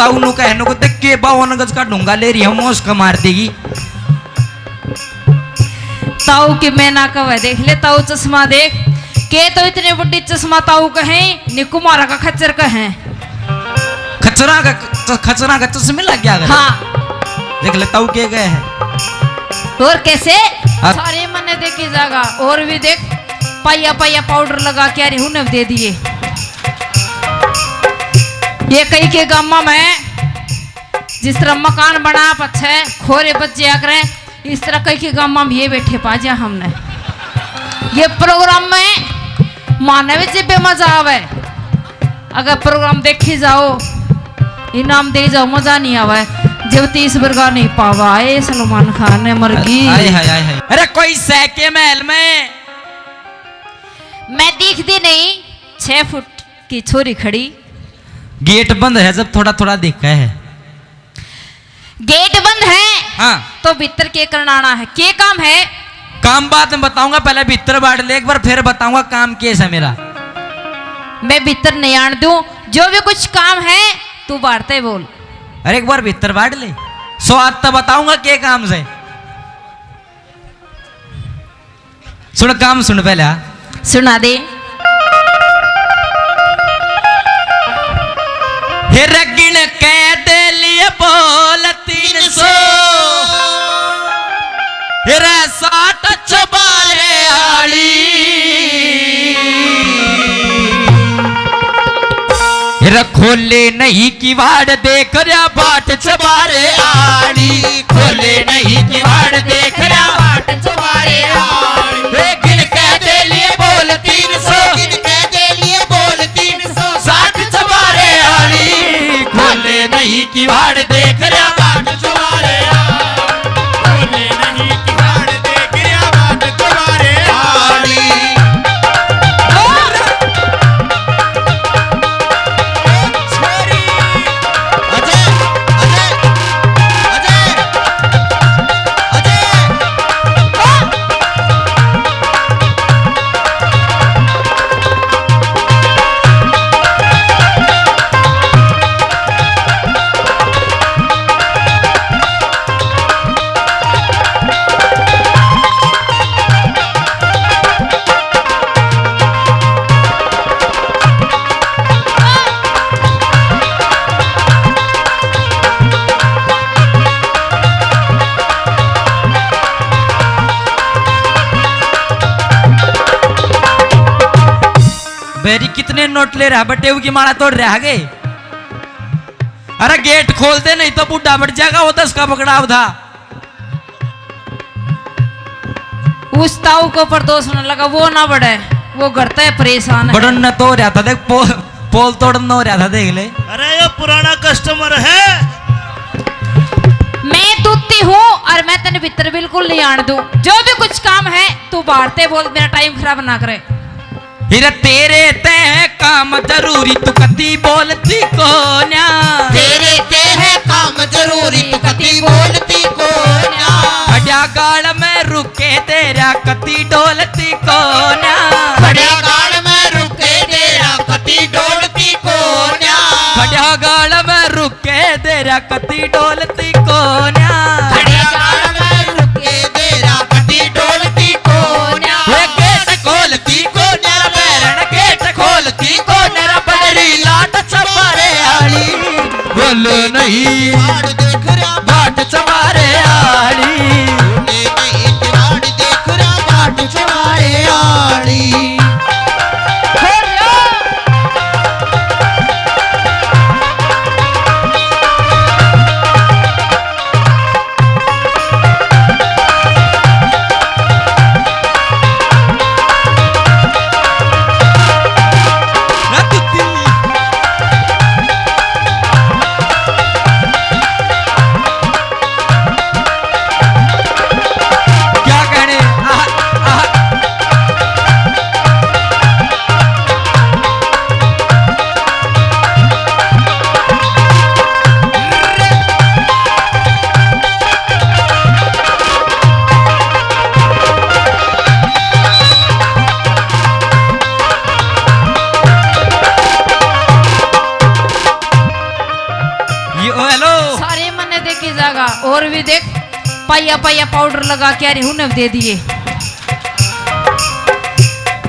ताऊ नु कहने को देख के 52 गज का ढूंगा ले रही है मोस का मार देगी। ताऊ की मैं ना कह देख ले ताऊ चश्मा देख के तो इतने बड़ी चश्मा ताऊ कहे निकुमारा का खच्चर कहे खचरा का चश्मे लग गया। हाँ देख ले ताऊ के गए है और कैसे सारे मने देखे जागा और भी देख पाया पाया पाउडर लगा के अरे उन्हें दे दिए। ये कई के गामा में जिस तरह मकान बना पछे खोरे बच्चे आकर इस तरह कई के गामा में ये बैठे पा जा हमने ये प्रोग्राम में मानव से बेमजा आवे। अगर प्रोग्राम देखी जाओ इनाम दे जाओ मजा नहीं आवे जब 30 वर्गा नहीं पावा ए सलमान खान ने मरगी। अरे कोई सैके महल में मैं दिखती नहीं 6 फुट की छोरी खड़ी। गेट बंद है जब थोड़ा थोड़ा दिखा है। गेट बंद है हाँ तो भीतर के करनाना है के काम है। काम बाद में बताऊंगा पहले भीतर बांट ले एक बार फिर बताऊंगा काम कैसा मेरा। मैं भीतर नहीं आन दूं जो भी कुछ काम है तू बांटते बोल। अरे एक बार भीतर बांट ले स्वाद तो बताऊंगा के काम से। सुन काम सुन पहले सुना दे। रगिन कह दे लिए बोल 300 60 चबारे आड़ी खोले नहीं किवाड़ देख रहा बाट चबारे आड़ी खोले नहीं किवाड़ देख रहा बाट चबारे आड़ी। गिन कह दे लिए बोल 300 गिन कह दे लिए बोल 300 60 चबारे आड़ी खोले नहीं किवाड़ देख रहा बाट चबारे आड़ी खोले नहीं किवाड़ देख रहा बाट चबारे आड़ी। बेरी कितने नोट ले रहा बटेऊ की माला तोड़ रहा गए। अरे गेट खोल दे नहीं तो बुढ़ा बढ़ जाएगा वो 10 का पकड़ाव था। उस ताऊ को पर दोष न लगा वो ना बढ़े वो करता है परेशान बड़न न तो रहा था देख पोल तोड़न हो रहा था देख ले। अरे ये पुराना कस्टमर है। मैं तूती हूँ और मैं तेरे भीतर बिल्कुल नहीं आने दूं जो भी कुछ काम है तू बाहरते बोल मेरा टाइम खराब ना करे। हिरा तेरे ते है काम जरूरी तू कती बोलती को न्या तेरे ते है काम जरूरी तू कती बोलती को न्या खड़ा गाल में रुके तेरा कती डोलती को न्या खड़ा गाल में रुके तेरा कती डोलती को न्या खड़ा गाल में रुके तेरा कती डोलती को न्या खड़ा गाल में रुके तेरा कती डोलती को न्या गेट खोलती को खोलती को नरा बड़ी लाट चमारे आड़ी बोल नहीं देख रहा बाट चमारे आड़ी नहीं किवाड़ देख रहा बाट चमारे आड़ी। और भी देख पाइया पाइया पाउडर लगा के अरे उन्हें दे दिए।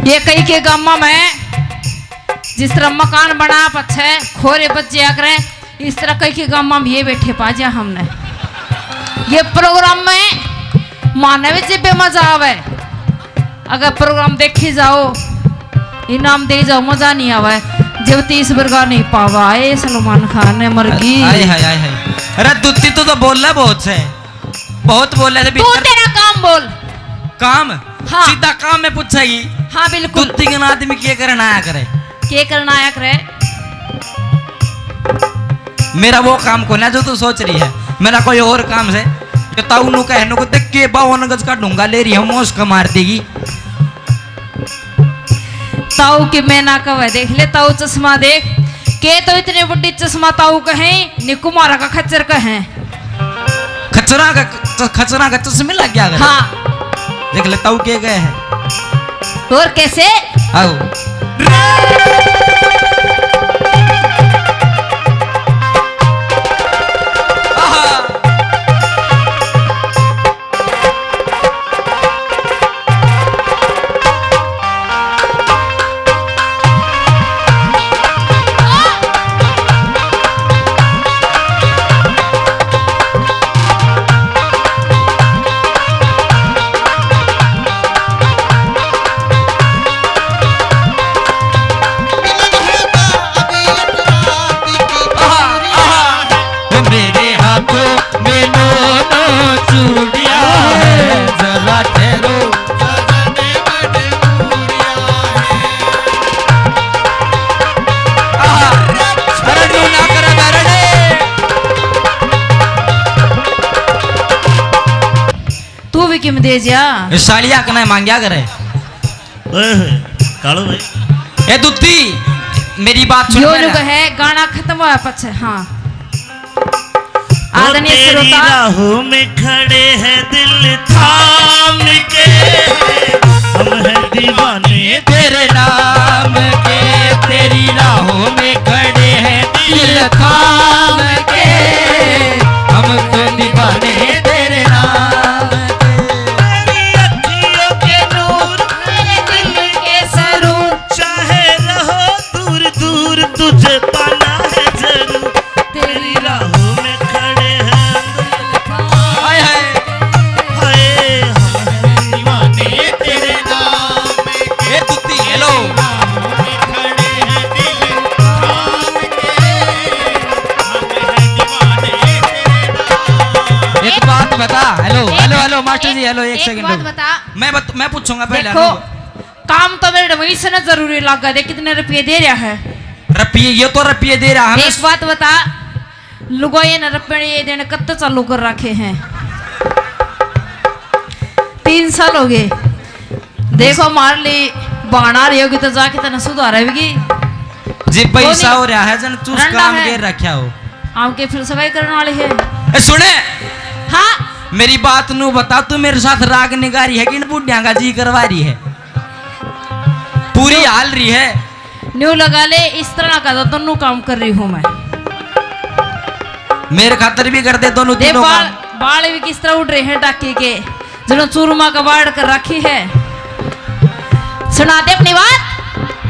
ये कई के गामा में जिस तरह मकान बना पछे खोरे बच्चे आकर इस तरह कई के गामा में ये बैठे पाजा हमने। ये प्रोग्राम में मानव जब मजा आवे, अगर प्रोग्राम देखे जाओ इनाम दे जाओ मजा नहीं आवे। जब 30 वर्गा नहीं पावा ए सलमान खान ने मरगी। हाय हाय हाय हाय। अरे दुत्ती तो बोल रहा बहुत से, बहुत बोल रहे थे। तू तेरा काम बोल। काम? हाँ। सीधा काम में पूछेगी। हाँ बिल्कुल। दुत्ती के आदमी क्या करना आया करे? क्या करना आया करे? मेरा वो काम को ना जो तू सोच रही है, मेरा कोई और काम से जो ताऊ नु कहने को देख के 52 गज का ढूंगा ले रही है, मोश का मार देगी। ताऊ के मैं ना कवे देख ले, ताऊ चश्मा देख के तो इतने बड़ी चश्मा ताऊ कहे निकुमारा का खच्चर कहे। खचरा का चश्मे लग गया। हाँ देख ले ताऊ के गए हैं। और कैसे? आओ किम दे जा सालिया कने मांगया करे। कालो भाई ए दुत्ती मेरी बात सुन। यो लोग है गाना खत्म हुआ पछ। हाँ आदरणीय तेरी श्रोता, राहों में खड़े हैं दिल थाम के, हम हैं दीवाने तेरे नाम के। तेरी राहों में खड़े हैं दिल थाम के, हम तो दीवाने तेरे नाम के। तेरी अखियों के नूर मेरे दिल के सरूर, चाहे रहो दूर दूर तुझे पाना है जरूर। तेरी राहों में खड़े हैं हाय हाय हाय, हम हैं दीवाने तेरे नाम के। ए दुत्ती हेलो एक बात बता। हेलो हेलो हेलो मास्टर जी हेलो, एक सेकंड बात रुको। बता। मैं पूछूंगा पहले। देखो काम तो मेरे वही से ना जरूरी लगा दे, कितने रुपये दे रहा है? रुपये ये तो रुपये दे रहा है। एक बात बता, लुगाई ने रुपये देने कब तक चालू कर रखे हैं? 3 साल हो गए। देखो हमारे लिए बहाना रही होगी तो जाके तना सुधार आएगी जी। पैसा हो रहा है जन चूस रंडा काम है। के रखा हो। आपके फिर सगाई करने वाले है। ए सुने हाँ मेरी बात नू बता, तू मेरे साथ राग निगारी है कि इन बुढ़िया का जी करवा रही है? पूरी हाल रही है। न्यू लगा ले, इस तरह का तो दोनों काम कर रही हूँ मैं। मेरे खातर भी कर दे दोनों दे तीनों बाल काम। बाल भी किस तरह उड़ रहे हैं टाकी के, जिन्होंने चूरमा का बाढ़ कर रखी है। सुना दे अपनी बात।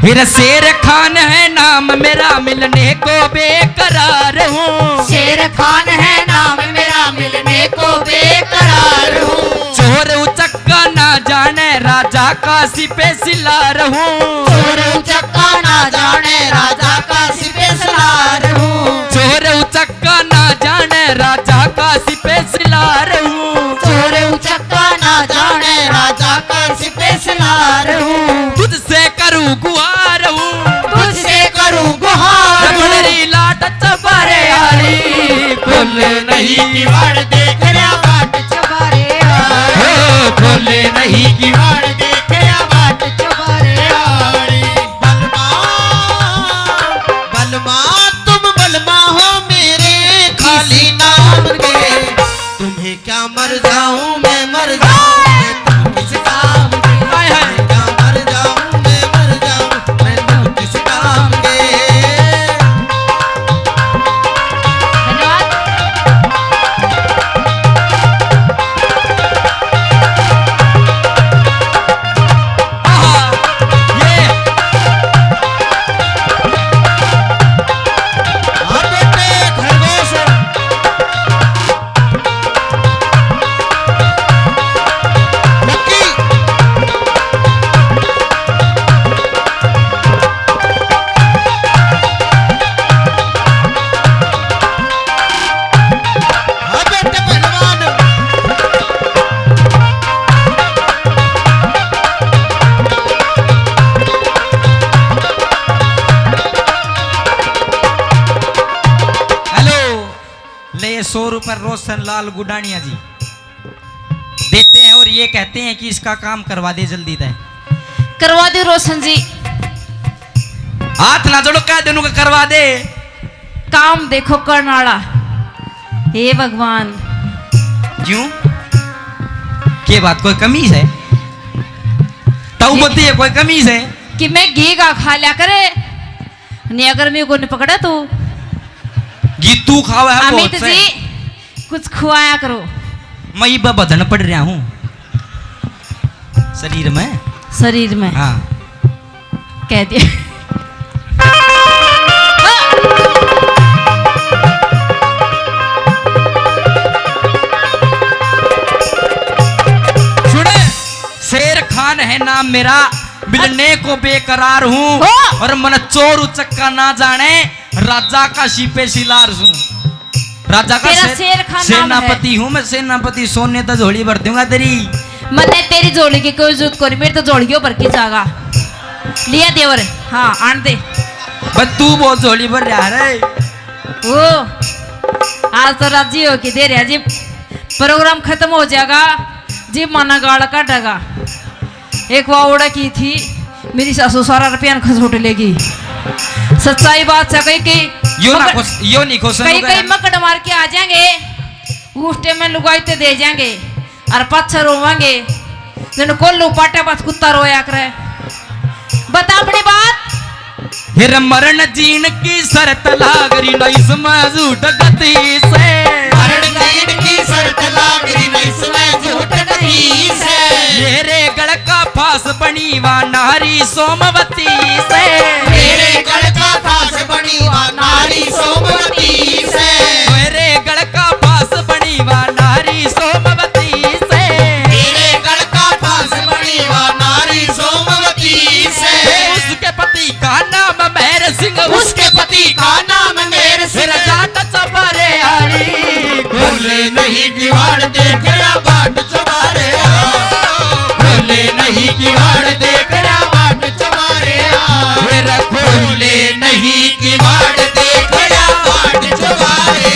फिर शेर खान है नाम मेरा, मिलने को बेकरार हूँ। शेर खान है नाम मेरा, मिलने को बेकरार हूँ। चोर उचक्का ना जाने राजा काशी पे सिला रहूं। चोर उचक्का ना जाने राजा का सिपेसलार हूँ। चोर उचक्का ना जाने राजा काशी पे सिला रहूं। चोर उचक्का ना जाने राजा का सिपेसलार हूँ। तुझसे करूं गुहार हूँ, तुझसे करूँ गुहार हूँ। मेरी लाट चबारे आली खोले नहीं किवाड़ देख रहा बाट चबारे आड़ी। हो, खोले नहीं की किवाड़ देख रहा बाट चबारे आड़ी। बलमा बलमा तुम रोशन लाल गुडानिया जी देते हैं और ये कहते हैं कि इसका काम करवा दे जल्दी तय। करवा दे रोशन जी, हाथ ना जोड़ो, कह देनु का करवा दे। काम देखो करनाड़ा। हे भगवान, क्यों के बात कोई कमीज है? ताऊ बती है कोई कमीज है कि मैं घी का खा लिया करे नहीं, अगर मेरे को नहीं पकड़ा तो घी तू खावा है अमित बहुत से। जी कुछ खुआया करो। मैं ये बधन पड़ रहा हूँ शरीर में। शरीर में हाँ कह दिया। सुने, शेर खान है नाम मेरा, मिलने को बेकरार हूँ हो। और मन चोर उचक्का ना जाने, राजा का शिपे शिलार हूँ। राजा का तेरा शेर खान नाम है। सेनापति हूँ मैं, सेनापति। सोने तो झोली भर दूंगा तेरी। मैंने तेरी जोड़ी की कोई जरूरत करी, मेरी तो जोड़ियों भर की जागा लिया देवर। हाँ आन दे। बस तू बहुत झोली भर रहा रे। ओ आज तो राजी हो कि दे रहा जी, प्रोग्राम खत्म हो जाएगा जी, माना गाड़ काटेगा। एक वावड़ा की थी मेरी सासू, सारा रुपया खसोट लेगी। सच्चाई बात है, यो नहीं खुश कहीं कहीं मकड़ मार के आ जाएंगे, उस टाइम में लुगाई तो दे जाएंगे और पत्थर रोवांगे जन कोल्लू पाटे पास कुत्ता रोया करे। बता अपनी बात। फिर मरण जीन की शर्त लागरी न इसमें झूठ गति से, मरण जीन की शर्त लागरी न इसमें झूठ गति से, मेरे गढ़ का फांस बनी वा नारी सोमवती से, मेरे गढ़ का फांस बनी वा नारी सोमवती से, मेरे गढ़ का फांस बनी वा नारी सोमवती से, मेरे गढ़ का फांस बनी वा नारी सोमवती से, उसके पति का नाम मेहर सिंह, उसके पति का नाम मेरे सिर, जाट चबरे आली, खोले नहीं किवाड़ देख रहा बाट चबारे, खोले नहीं किवाड़ देख रहा बाट चबारे, खोले नहीं किवाड़ देख रहा बाट चबारे,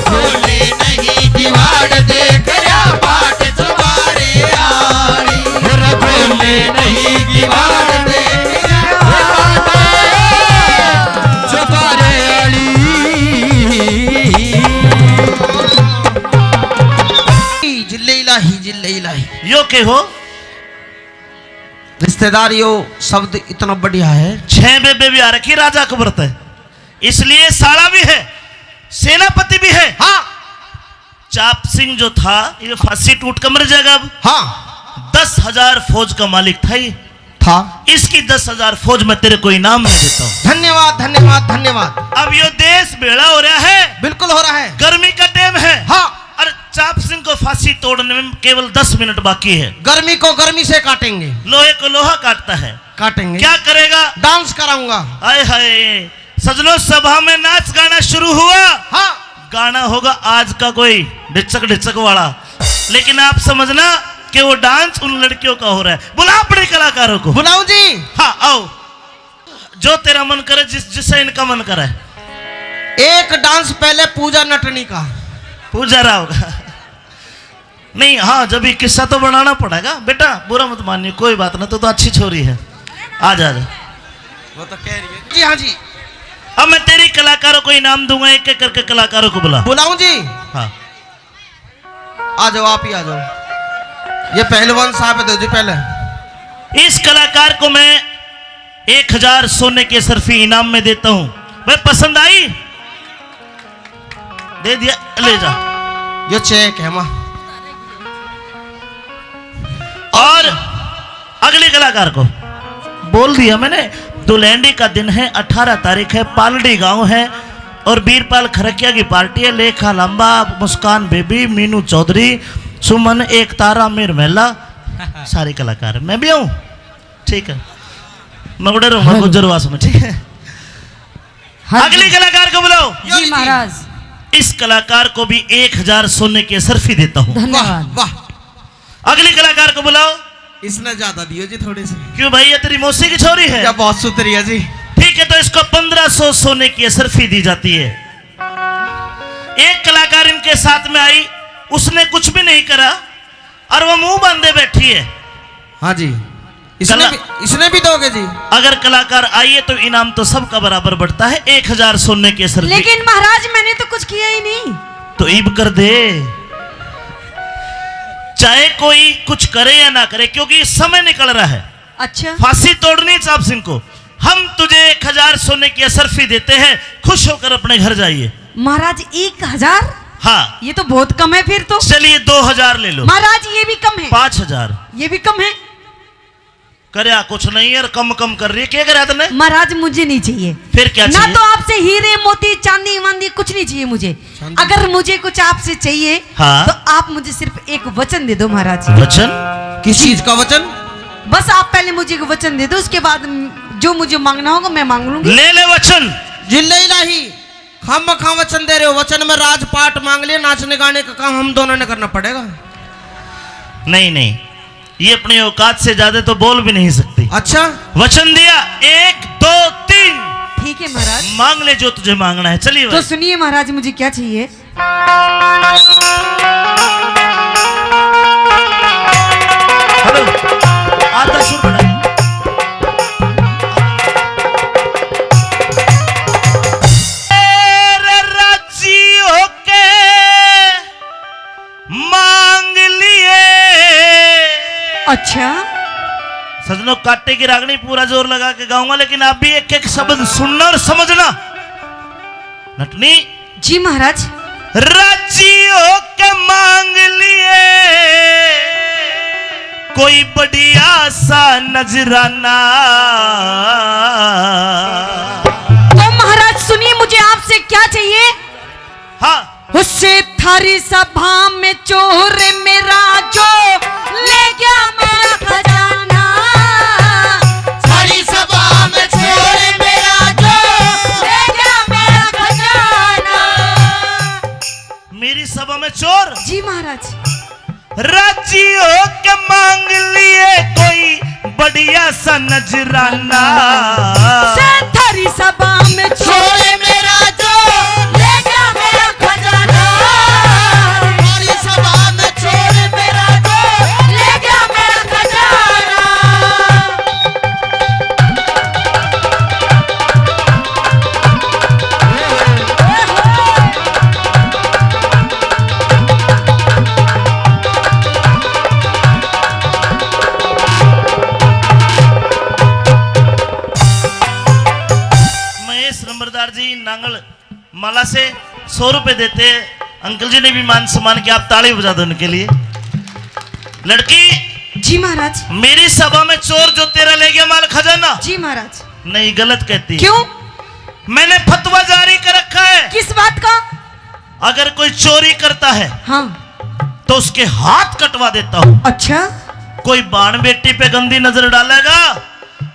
खोले नहीं किवाड़ देख रहा बाट चबारे, खोले नहीं किवाड़ देख रहा चबरे आली। जिले इलाही यो के हो रिश्तेदारियों शब्द इतना बढ़िया है। 6 बेबे भी आ रखी, राजा का व्रत है इसलिए साला भी है, सेनापति भी है। हाँ चाप सिंह जो था ये फांसी टूट कर मर जाएगा। अब हाँ 10,000 फौज का मालिक था ये, था। इसकी 10,000 फौज में तेरे को इनाम में देता हूँ। धन्यवाद धन्यवाद धन्यवाद। अब यो देश बेड़ा हो रहा है, बिल्कुल हो रहा है। गर्मी का टाइम है। हाँ और चाप सिंह को फांसी तोड़ने में केवल 10 मिनट बाकी है। गर्मी को गर्मी से काटेंगे, लोहे को लोहा काटता है। काटेंगे। क्या करेगा? डांस कराऊंगा। हाय हाय सजनों, सभा में नाच गाना शुरू हुआ। हाँ गाना होगा आज का कोई ढिचक ढिचक वाला, लेकिन आप समझना कि वो डांस उन लड़कियों का हो रहा है। बुला अपने कलाकारों को। बुलाऊं जी? हाँ आओ, जो तेरा मन करे, जिससे इनका मन करे। एक डांस पहले पूजा नटनी का। पूजा राव का नहीं। हाँ जब ये किस्सा तो बनाना पड़ेगा बेटा, बुरा मत मानिए, कोई बात ना। तो अच्छी छोरी है, आ जा। वो तो कह रही है। जी हाँ जी। अब मैं तेरी कलाकारों को इनाम दूंगा, एक एक करके कलाकारों को बुला। बुलाऊं जी? हाँ आ जाओ, आप ही आ जाओ। ये पहलवान साहब है, दो जी पहले। इस कलाकार को मैं 1000 सोने के सरफी इनाम में देता हूं। भाई पसंद आई? दे दिया, ले जा। ये चेक है माँ। और अगले कलाकार को बोल दिया मैंने। दुल्हंडी का दिन है, 18 तारीख है, पालड़ी गांव है और बीरपाल खरकिया की पार्टी है। लेखा लंबा, मुस्कान बेबी, मीनू चौधरी, सुमन, एक तारा, मीर महिला, सारे कलाकार। मैं भी हूँ, ठीक है। मैं उड़े रहूंगा गुजरवास में, ठीक है। अगले कलाकार को बुलाओ। जी महाराज। इस कलाकार को भी 1000 सोने के सरफी देता हूँ। वाह धन्यवाद। वाह। अगले कलाकार को बुलाओ। इसने ज्यादा दियो जी थोड़ी सी। क्यों भाई, ये तेरी मौसी की छोरी है? या बहुत सुतरिया जी। ठीक है, तो इसको 1500 सोने की सरफी दी जाती है। एक कलाकार इनके साथ में आई, उसने कुछ भी नहीं करा और वो मुंह बांधे बैठी है। हाँ जी, इसने भी दोगे जी? अगर कलाकार आइए तो इनाम तो सबका बराबर बढ़ता है, 1000 सोने के सर। लेकिन महाराज मैंने तो कुछ किया ही नहीं। तो ईब कर दे, चाहे कोई कुछ करे या ना करे, क्योंकि समय निकल रहा है। अच्छा, फांसी तोड़नी चाप सिंह को। हम तुझे 1000 सोने की असरफी देते हैं, खुश होकर अपने घर जाइए। महाराज 1000? हाँ, ये तो बहुत कम है फिर तो। चलिए 2000 ले लो। महाराज ये भी कम है। 5000 ये भी कम है। करया कुछ नहीं है, कम कम कर रही है। क्या करा तुमने? महाराज मुझे नहीं चाहिए। फिर क्या ना चाहिए? तो आपसे हीरे मोती चांदी वांदी कुछ नहीं चाहिए मुझे। अगर मुझे कुछ आपसे चाहिए, हाँ? तो आप मुझे सिर्फ एक वचन दे दो महाराज। वचन? किस चीज का वचन? बस आप पहले मुझे एक वचन दे दो, उसके बाद जो मुझे मांगना होगा मैं मांग लूंगी। ले ले वचन। जिल्ले इलाही, हम खा वचन दे रहे हो। वचन में राजपाट मांग लिया, नाचने गाने का काम हम दोनों ने करना पड़ेगा। नहीं नहीं, ये अपनी औकात से ज्यादा तो बोल भी नहीं सकती। अच्छा, वचन दिया, 1 2 3। ठीक है महाराज, मांग ले जो तुझे मांगना है। चलिए तो भाई। सुनिए महाराज मुझे क्या चाहिए। हेलो, आधा सुर बढ़ाइए। तेरे राजी होके मांग लिए। अच्छा, सजनों, काटे की रागनी पूरा जोर लगा के गाऊंगा, लेकिन आप भी एक एक शब्द सुनना और समझना। नटनी, जी महाराज। राजी होके मांग लिए कोई बढ़िया सा नजराना। तो महाराज सुनिए मुझे आपसे क्या चाहिए। हाँ, उससे थारी सभा में चोर मेरा जो ले गया मेरा खजाना। सारी सभा में चोर मेरा जो ले गया मेरा खजाना। मेरी सभा में चोर। जी महाराज। राजी होके मांग लिए कोई बढ़िया सा नजराना। से थारी सभा में चोर मेरा जो ले गया मेरा खजाना। सारी सभा में चोर मेरा जो ले गया मेरा खजाना। महेश नंबरदार जी नांगल माला से 100 रुपए देते हैं। अंकल जी ने भी मान सम्मान किया, आप ताली बजा दो उनके लिए। लड़की, जी महाराज। मेरी सभा में चोर जो तेरा ले गया माल खजाना। जी महाराज। नहीं, गलत कहती है। क्यों? मैंने फतवा जारी कर रखा है, किस बात का? अगर कोई चोरी करता है हाँ। तो उसके हाथ कटवा देता हूँ। अच्छा, कोई बाण बेटी पे गंदी नजर डालेगा,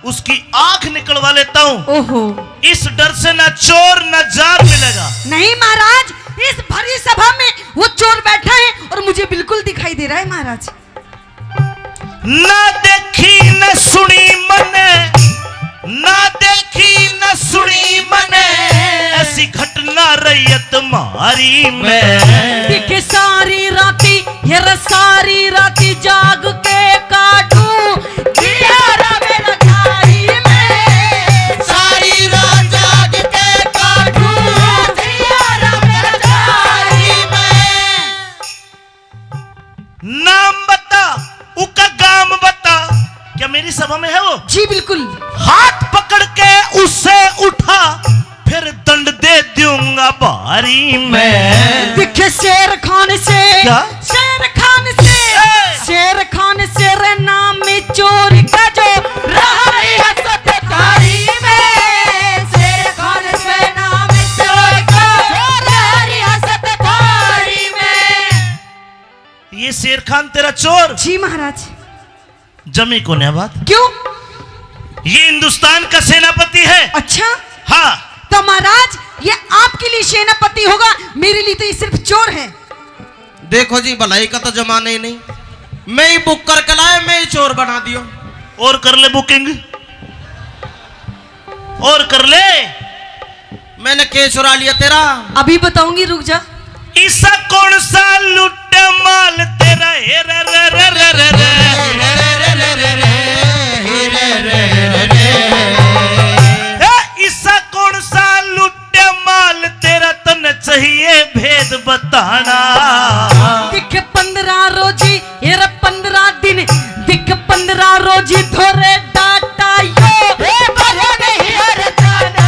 उसकी आंख निकलवा लेता हूँ। ओहो। इस डर से ना चोर ना जार मिलेगा। नहीं महाराज, इस भरी सभा में वो चोर बैठा है और मुझे बिल्कुल दिखाई दे रहा है महाराज। ना देखी न सुनी मने, ना देखी न सुनी मने, ऐसी घटना रही तुम्हारी में। देखे सारी राती ये सारी राती जाग के काटूं दिया रवे रजाई में। सारी रात जाग के काटूं दिया रवे रजाई में। नाम बता, उसका गाम बता। क्या मेरी सभा में है वो? जी बिल्कुल। हाथ पकड़ के उसे उठा, फिर दंड दे दूंगा बारी में। देखे शेर खान से, क्या? शेर खान से, शेर खान से रे नाम में चोर का जो रहा है सत्तारी में। शेर खान से नाम में चोर का रहा है सत्तारी में। ये शेर खान तेरा चोर? जी महाराज। जमी को ने बात। क्यों? ये हिंदुस्तान का सेनापति है। अच्छा, हाँ, तो महाराज ये आपके लिए सेनापति होगा, मेरे लिए तो ये सिर्फ चोर है। देखो जी, भलाई का तो जमाना ही नहीं। मैं ही बुक करके लाया, मैं ही चोर बना दियो। और कर ले बुकिंग, और कर ले। मैंने के चुरा लिया तेरा? अभी बताऊंगी, रुक जा। ईसा कौन सा लुट माल तेरा हे रे रे रे रे रे रे ईसा कौन सा लुट माल तेरा तन चाहिए भेद बताना दिख 15 रोजी ये 15 दिन दिख 15 रोजी धोरे डाटा यो भरे नहीं हर जाना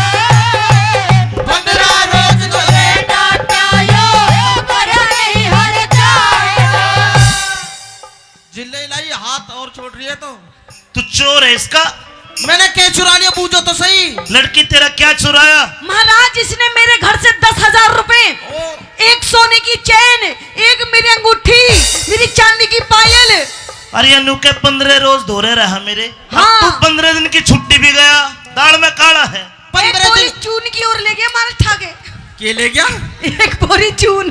15 रोज धोरे डाटा यो भरे नहीं हर जाना। जिले लाई हाथ और छोड़ रही है तो तू चोर है इसका। मैंने क्या चुरा लिया, पूछो तो सही। लड़की तेरा क्या चुराया? महाराज इसने मेरे घर से 10,000 रुपए, एक सोने की चैन, एक मेरी अंगूठी, मेरी चांदी की पायल। अरे अनु के 15 रोज धोरे रहा मेरे। हाँ। तू 15 दिन की छुट्टी भी गया, दाढ़ में काला है। 15 दिन चून की ओर ले गया मार ठाके। के ले गया? एक बोरी चून।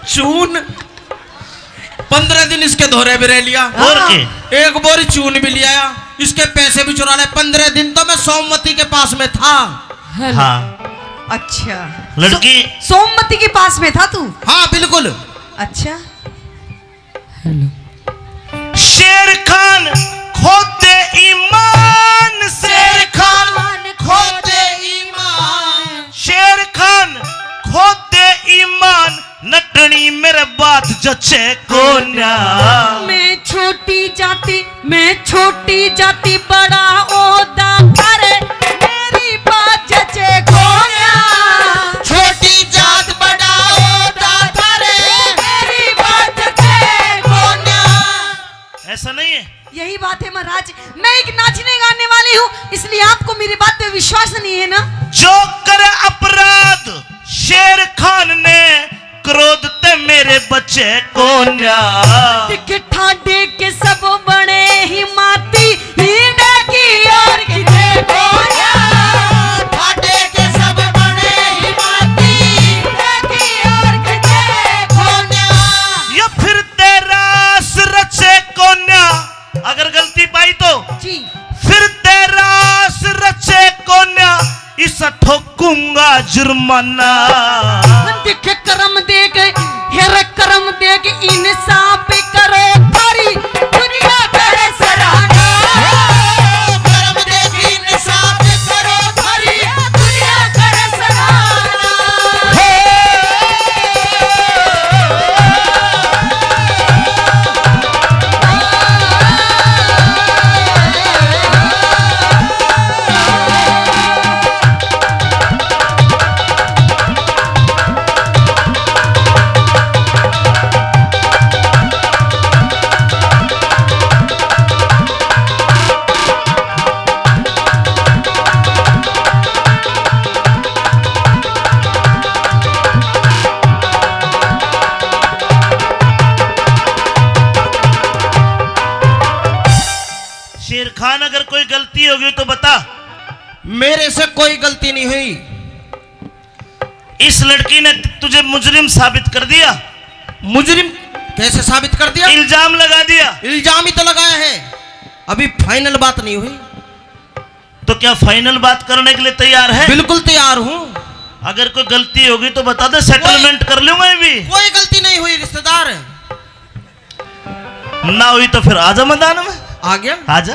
चून 15 दिन इसके धोरे भी रह लिया और के एक बोरी चून भी लिया, इसके पैसे भी चुरा ले। 15 दिन तो मैं सोमवती के पास में था। हाँ अच्छा लड़की सोमवती के पास में था तू? हाँ बिल्कुल। अच्छा शेर खान खोते ईमान, शेर खान खोते ईमान, शेर खान खोते ईमान, नटनी मेरे बात जचे कोन्या। मैं छोटी जाति बड़ा ओदा करे मेरी बात जचे कोन्या। छोटी जात बड़ा ओदा करे मेरी बात जचे कोन्या। ऐसा नहीं है। यही बात है महाराज, मैं एक नाचने गाने वाली हूँ, इसलिए आपको मेरी बात पे विश्वास नहीं है ना। जो करे अपराध शेर खान ने, क्रोध ते मेरे बच्चे कोन्या। दिख ठाडे के सब बड़े हिमाती, हीडे की ओर खिंचे कोन्या। फाटे के सब बड़े हिमाती, हीडे की ओर खिंचे कोन्या। या फिर तेरा रचे कोन्या, अगर गलती पाई तो जी फिर तेरा रचे कोन्या, इस ठोकूंगा जुर्माना। दिख करम देख हेर करम देख इंसाफ करो थारी दुनिया करे सराहना। कर्म देखी इंसाफ करो थारी दुनिया करे सराहना। शेर खान अगर कोई गलती होगी तो बता। मेरे से कोई गलती नहीं हुई। इस लड़की ने तुझे मुजरिम साबित कर दिया। मुजरिम कैसे साबित कर दिया? इल्जाम लगा दिया। इल्जाम ही तो लगाया है, अभी फाइनल बात नहीं हुई। तो क्या फाइनल बात करने के लिए तैयार है? बिल्कुल तैयार हूँ। अगर कोई गलती होगी तो बता दे, सेटलमेंट कर लूंगा मैं भी। कोई गलती नहीं हुई रिश्तेदार। ना हुई तो फिर आजा मैदान में। आ गया। आजा।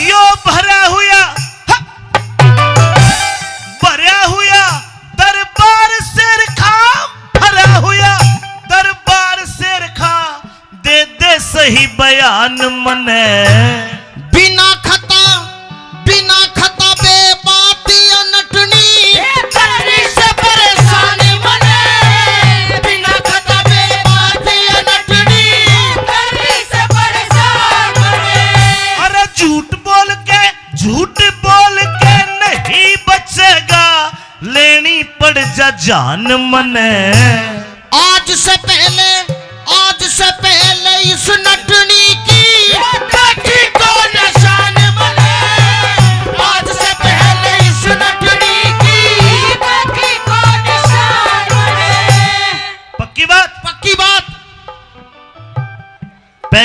यो भरा हुआ दरबार शेर खा, भरा हुआ दरबार शेर खा, दे दे सही बयान मने। बिना खता बेबाती अनटनी, करने से परेशानी मने। बिना खता बेबाती अनटनी, करने से परेशान मने। अरे झूठ बोल के नहीं बचेगा, लेनी पड़ जा जान मने। आज से पहले इस नटनी की देखी को निशान मने। आज से पहले इस नटनी की देखी को निशान मने। पक्की बात? पक्की बात।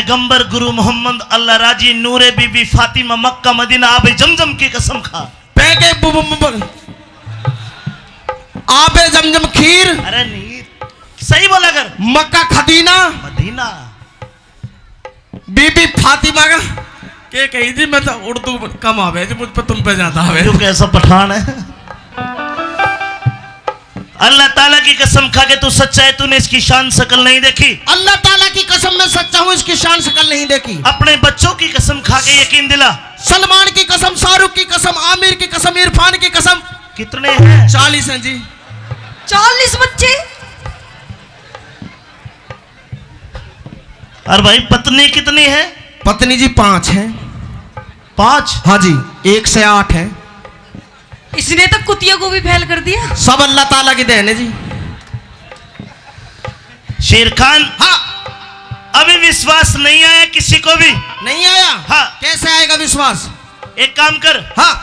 पैगंबर गुरु मोहम्मद अल्लाह राजी नूरे बीबी फातिमा मक्का मदीना आबे जमजम की कसम खा। पैके आबे जमजम खीर। अरे नहीं सही बोला कर। मक्का खदीना मदीना बीबी फातिमा का के कही थी। मैं तो उर्दू कम आवे जी, मुझ पे तुम पे ज्यादा आवे। जो कैसा पठान है। अल्लाह ताला की कसम खा के तू सच्चा है, तूने इसकी शान शकल नहीं देखी। अल्लाह ताला की कसम मैं सच्चा हूँ, इसकी शान शकल नहीं देखी। अपने बच्चों की कसम खा के यकीन दिला। सलमान की कसम, शाहरुख की कसम, आमिर की कसम, इरफान की कसम। कितने हैं? 40 हैं जी। 40 बच्चे। और भाई पत्नी कितनी है? पत्नी जी 5 हैं। 5? हाँ जी, 1 से 8 है। इसने तो कुतिया को भी फैल कर दिया। सब अल्लाह ताला की देन है जी। शेर खान, हाँ अभी विश्वास नहीं आया किसी को भी? नहीं आया? हाँ। कैसे आएगा विश्वास? एक काम कर, हाँ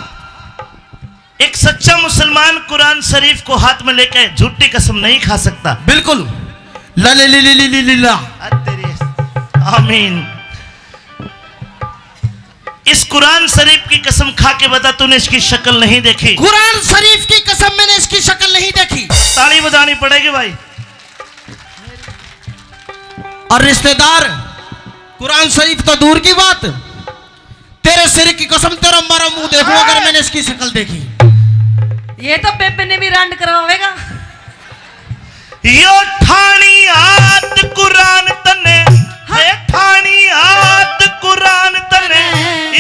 एक सच्चा मुसलमान कुरान शरीफ को हाथ में लेकर झूठी कसम नहीं खा सकता। बिल्कुल। ला आमीन। इस कुरान शरीफ की कसम खा के बता, तूने इसकी शक्ल नहीं देखी? कुरान शरीफ की कसम मैंने इसकी शक्ल नहीं देखी। ताली बजानी पड़ेगी भाई। और रिश्तेदार, कुरान शरीफ तो दूर की बात, तेरे सिर की कसम तेरा मारा मुंह देखो अगर मैंने इसकी शक्ल देखी। ये तो पेपे ने भी रांड करवाएगा। यो ठानी आत कुरान तने, है ठानी आत कुरान तने,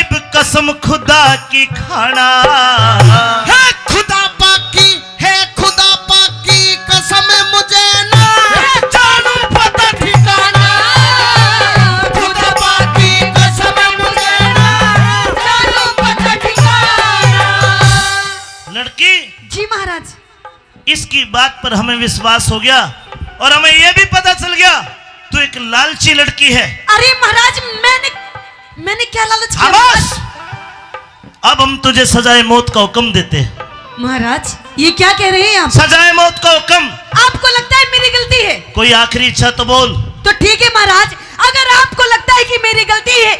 इब कसम खुदा की खाना। है खुदा पाक की, है खुदा पाक की कसम मुझे ना जानू पता ठिकाना। खुदा पाक की कसम मुझे ना जानू पता ठिकाना। लड़की, जी महाराज। इसकी बात पर हमें विश्वास हो गया और हमें यह भी पता चल गया तू एक लालची लड़की है। अरे महाराज, मैंने क्या लालच किया? आवाज! अब हम तुझे सजाए मौत का हुक्म देते हैं। महाराज, ये क्या कह रहे हैं आप? सजाए मौत का हुक्म। आपको लगता है मेरी गलती है? कोई आखिरी इच्छा तो बोल। तो ठीक है महाराज, अगर आपको लगता है कि मेरी गलती है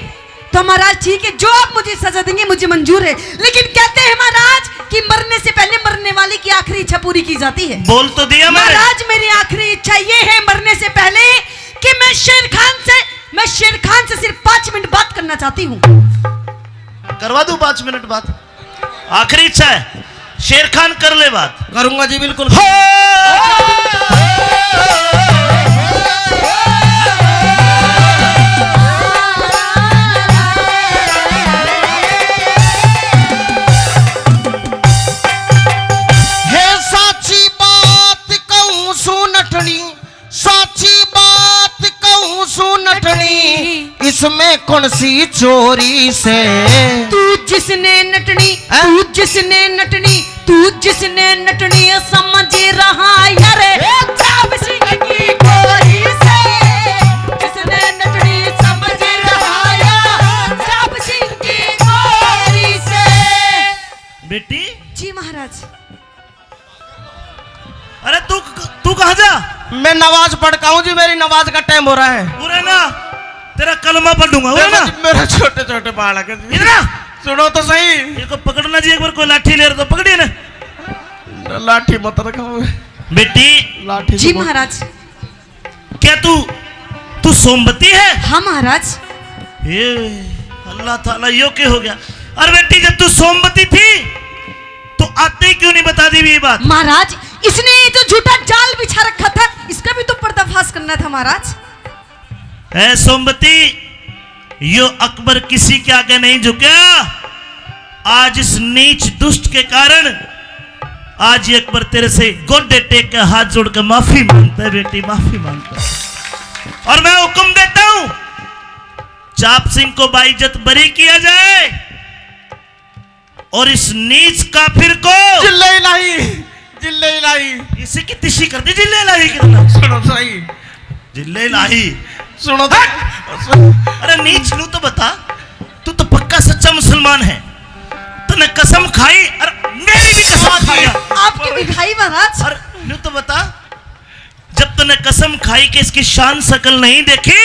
तो महाराज ठीक है, जो आप मुझे सजा देंगे मुझे मंजूर है। लेकिन कहते हैं महाराज कि मरने से पहले मरने वाले की आखिरी इच्छा पूरी की जाती है। बोल तो दिया मैंने। महाराज, मेरी आखिरी इच्छा ये है मरने से पहले कि मैं शेर खान से सिर्फ 5 मिनट बात करना चाहती हूँ। करवा दूं 5 मिनट बात? आखिरी इच्छा है? शेर खान कर ले बात। करूंगा जी बिल्कुल। इसमें कौन सी चोरी से तू जिसने नटनी समझ रहा यार, जाब सिंह की गोरी से। जिसने नटनी समझ रहा यार, जाब सिंह की गोरी से। बेटी। जी महाराज। अरे तू कहाँ जा? मैं नमाज पढ़ता हूँ जी, मेरी नमाज का टाइम हो रहा है। पूरा ना तेरा कलमा पढ़ूंगा ना। मेरे छोटे छोटे बालक हैं। इधर सुनो तो सही। इनको पकड़ना जी, एक बार कोई लाठी ले रहा तो पकड़िए ना। लाठी मत रखो बेटी। लाठी। जी महाराज। क्या तू सोमवती है? हाँ महाराज। ये अल्लाह ताला यो क्या हो गया? अरे बेटी, जब तू सोमवती थी तो आते ही क्यों नहीं बता दी ये बात? महाराज, इसने ये जो झूठा जाल बिछा रखा था इसका भी तो पर्दाफाश करना था महाराज। ऐ सोमवती, यो अकबर किसी के आगे नहीं झुका। आज इस नीच दुष्ट के कारण आज ये अकबर तेरे से गोडे टेक के हाथ जोड़कर माफी मांगता है। बेटी माफी मांगता है और मैं हुक्म देता हूं चाप सिंह को बाइज्जत बरी किया जाए और इस नीच काफिर को जिल्ले इलाही इसी की तिशी कर दी। जिल्ले इलाही की सुनो सही। जिल्ले इलाही सुनो तो। अरे नीच नू तो बता, तू तो पक्का सच्चा मुसलमान है। तूने कसम खाई और मेरी भी कसम खाया। आपकी भी खाई महाराज। और नू तो बता, जब तूने कसम खाई कि इसकी शान शकल नहीं देखी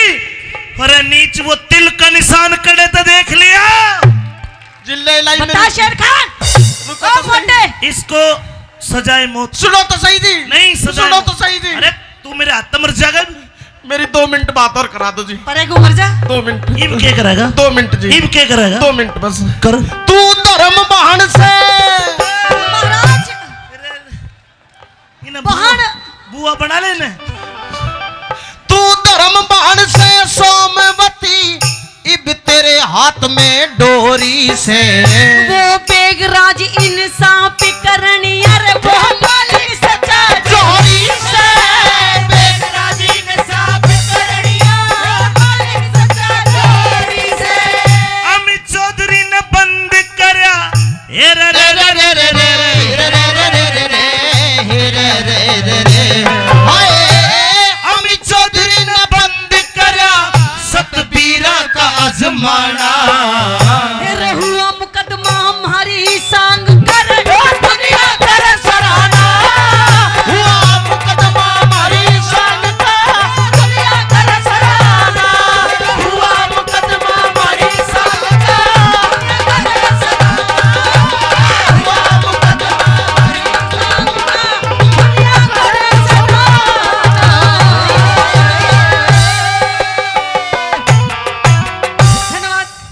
पर नीच वो तिल का निशान करे तो देख लिया। जिले लाई बता शेर खान रुको ओ तो सही। मोटे इसको सजाए मौत। सुनो तो सही जी। नहीं सजाए सुनो मौत। तो सही जी। अरे तू मेरे हाथ में मर जाएगा। मेरी 2 मिनट बात और करा दो जी। परे को मर जा 2 मिनट। इब क्या करेगा? 2 मिनट जी। इब क्या करेगा? 2 मिनट बस कर। तू धर्म बहन से महाराज इन्हें बहन। बुआ बना लेने। तू धर्म बहन से सोमवती इब तेरे हाथ में डोरी से वो बेगराज इंसाफ करनी अरे वो मालिक सच्चा डोरी से बेगराज इंसाफ करनी मालिक सच्चा जोड़ी से अमित चौधरी ने बंद करया। ए रे रे रे रे रे रे। हाय अमित चौधरी ने बंद करा सतबीरा का आजमाना